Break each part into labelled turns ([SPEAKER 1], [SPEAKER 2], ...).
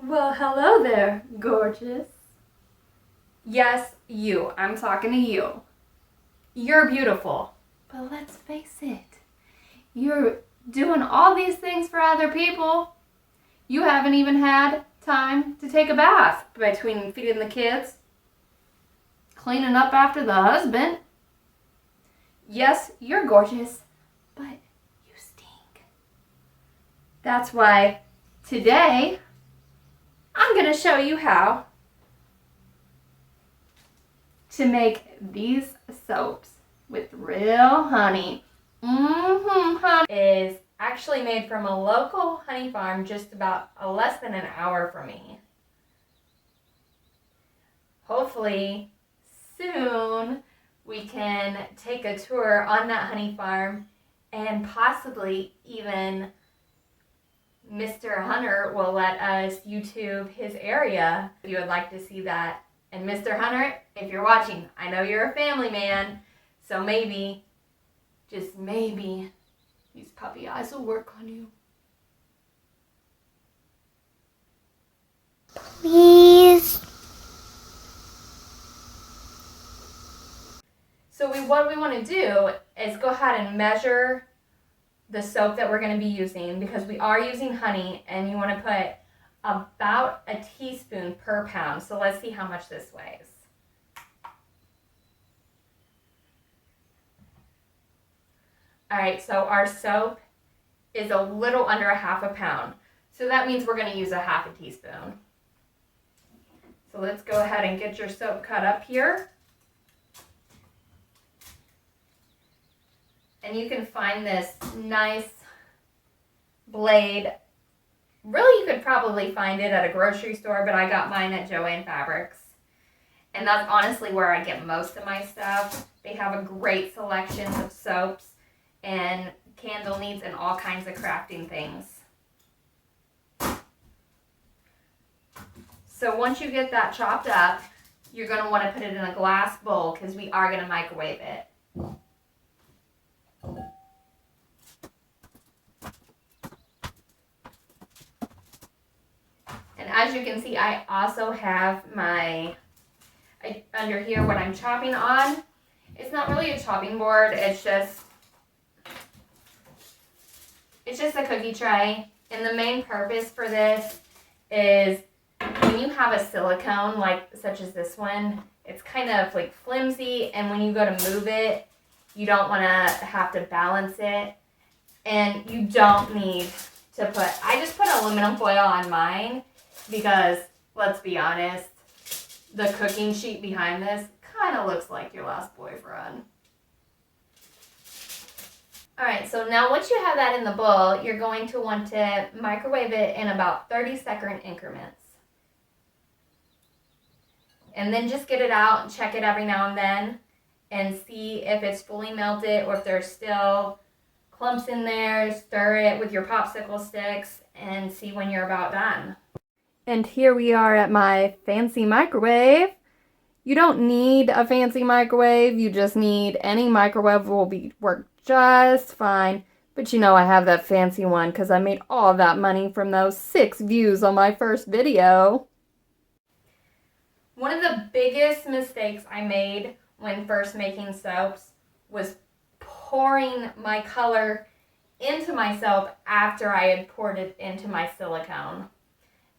[SPEAKER 1] Well, hello there, gorgeous. Yes, you. I'm talking to you. You're beautiful. But let's face it, you're doing all these things for other people. You haven't even had time to take a bath between feeding the kids, cleaning up after the husband. Yes, you're gorgeous, but you stink. That's why today I'm going to show you how to make these soaps with real honey. Honey is actually made from a local honey farm just about less than an hour from me. Hopefully soon we can take a tour on that honey farm and possibly even Mr. Hunter will let us YouTube his area if you would like to see that. And Mr. Hunter, if you're watching, I know you're a family man, so maybe, just maybe, these puppy eyes will work on you.
[SPEAKER 2] Please.
[SPEAKER 1] So what we want to do is go ahead and measure the soap that we're going to be using, because we are using honey, and you want to put about a teaspoon per pound. So let's see how much this weighs. All right, so our soap is a little under a half a pound. So that means we're going to use a half a teaspoon. So let's go ahead and get your soap cut up here. And you can find this nice blade. Really, you could probably find it at a grocery store, but I got mine at Joann Fabrics. And that's honestly where I get most of my stuff. They have a great selection of soaps and candle needs and all kinds of crafting things. So once you get that chopped up, you're going to want to put it in a glass bowl because we are going to microwave it. And as you can see, I also have under here what I'm chopping on. It's not really a chopping board, it's just a cookie tray. And the main purpose for this is when you have a silicone, like such as this one, it's kind of like flimsy, and when you go to move it, you don't want to have to balance it. And you don't need to I just put aluminum foil on mine because, let's be honest, the cooking sheet behind this kind of looks like your last boyfriend. Alright, so now once you have that in the bowl, you're going to want to microwave it in about 30-second increments. And then just get it out and check it every now and then and see if it's fully melted or if there's still clumps in there. Stir it with your popsicle sticks and see when you're about done. And here we are at my fancy microwave. You don't need a fancy microwave, you just need any microwave will work just fine. But you know I have that fancy one because I made all that money from those 6 views on my first video. One of the biggest mistakes I made when first making soaps was pouring my color into my soap after I had poured it into my silicone.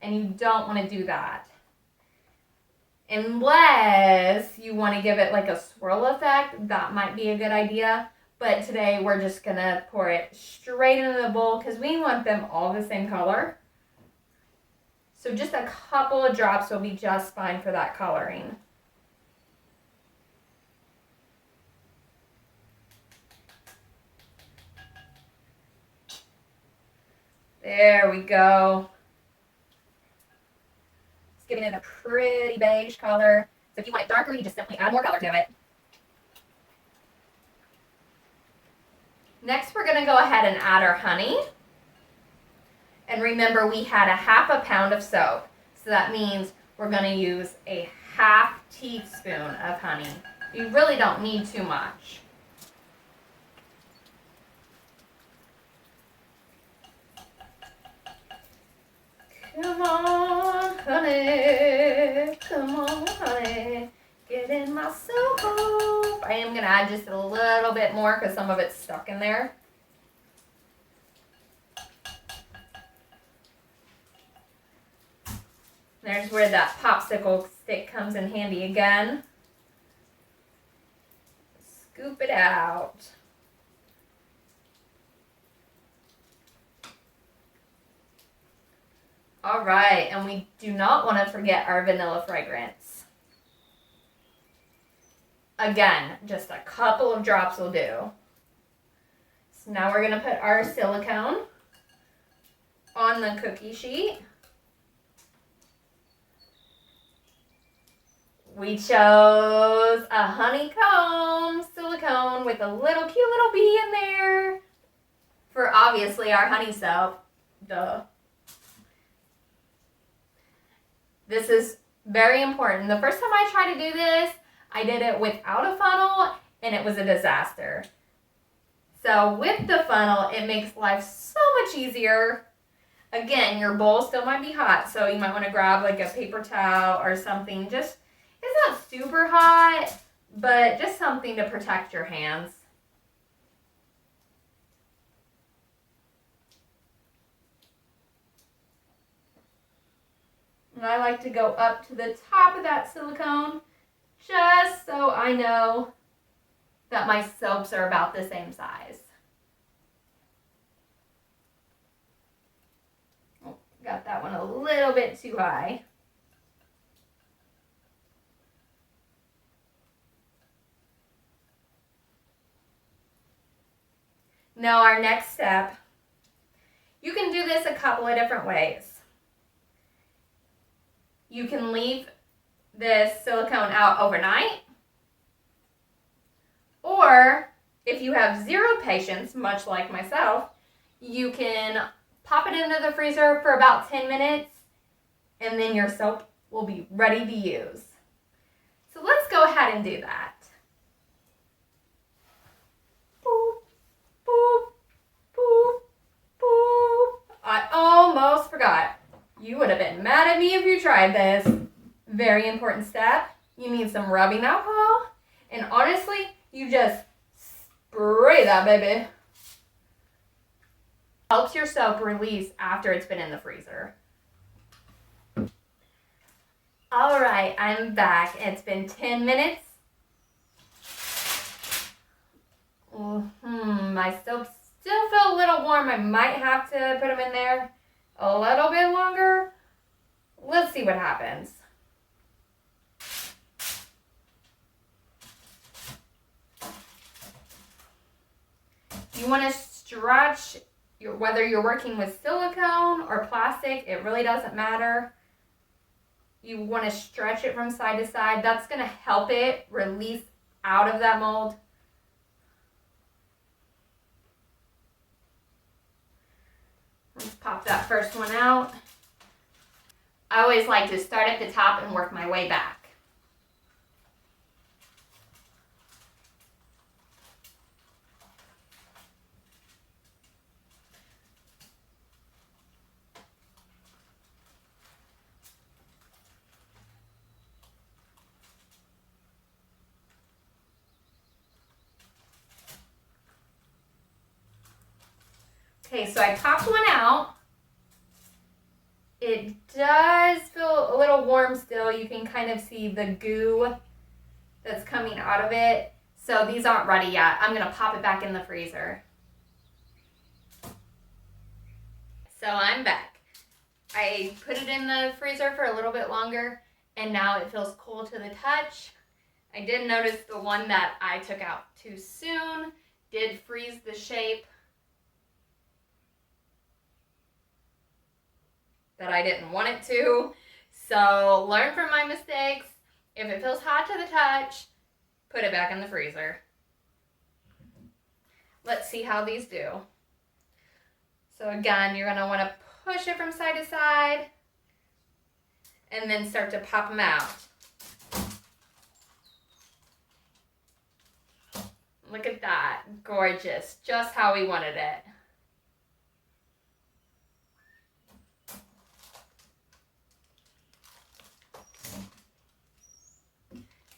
[SPEAKER 1] And you don't want to do that. Unless you want to give it like a swirl effect, that might be a good idea. But today we're just going to pour it straight into the bowl because we want them all the same color. So just a couple of drops will be just fine for that coloring. There we go. It's giving it a pretty beige color. So if you want it darker, you just simply add more color to it. Next, we're going to go ahead and add our honey. And remember, we had a half a pound of soap. So that means we're going to use a half teaspoon of honey. You really don't need too much. Come on. honey. Come on, honey. Get in my soap. I am going to add just a little bit more because some of it's stuck in there. There's where that popsicle stick comes in handy again. Scoop it out. All right, and we do not want to forget our vanilla fragrance. Again, just a couple of drops will do. So now we're going to put our silicone on the cookie sheet. We chose a honeycomb silicone with a little cute little bee in there for obviously our honey soap. Duh. This is very important. The first time I tried to do this, I did it without a funnel and it was a disaster. So with the funnel, it makes life so much easier. Again, your bowl still might be hot, so you might want to grab like a paper towel or something. Just, it's not super hot, but just something to protect your hands. And I like to go up to the top of that silicone just so I know that my soaps are about the same size. Oh, got that one a little bit too high. Now our next step, you can do this a couple of different ways. You can leave this silicone out overnight, or if you have zero patience, much like myself, you can pop it into the freezer for about 10 minutes and then your soap will be ready to use. So let's go ahead and do that. Boop, boop, boop, boop. I almost forgot. You would have been mad at me if you tried this. Very important step. You need some rubbing alcohol. And honestly, you just spray that baby. Helps your soap release after it's been in the freezer. All right, I'm back. It's been 10 minutes. My soaps still feel a little warm. I might have to put them in there a little bit longer. Let's see what happens. You want to stretch whether you're working with silicone or plastic, it really doesn't matter. You want to stretch it from side to side. That's going to help it release out of that mold. Let's pop that first one out. I always like to start at the top and work my way back. Okay, so I popped one out. It does feel a little warm still. You can kind of see the goo that's coming out of it. So these aren't ready yet. I'm going to pop it back in the freezer. So I'm back. I put it in the freezer for a little bit longer, and now it feels cool to the touch. I did notice the one that I took out too soon did freeze the shape that I didn't want it to. So learn from my mistakes. If it feels hot to the touch, put it back in the freezer. Let's see how these do. So again, you're gonna wanna push it from side to side and then start to pop them out. Look at that, gorgeous, just how we wanted it.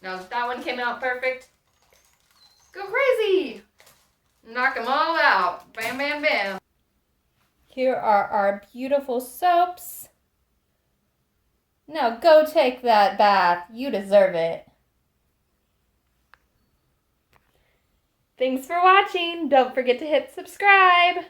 [SPEAKER 1] Now that one came out perfect. Go crazy! Knock them all out. Bam, bam, bam. Here are our beautiful soaps. Now go take that bath. You deserve it. Thanks for watching. Don't forget to hit subscribe.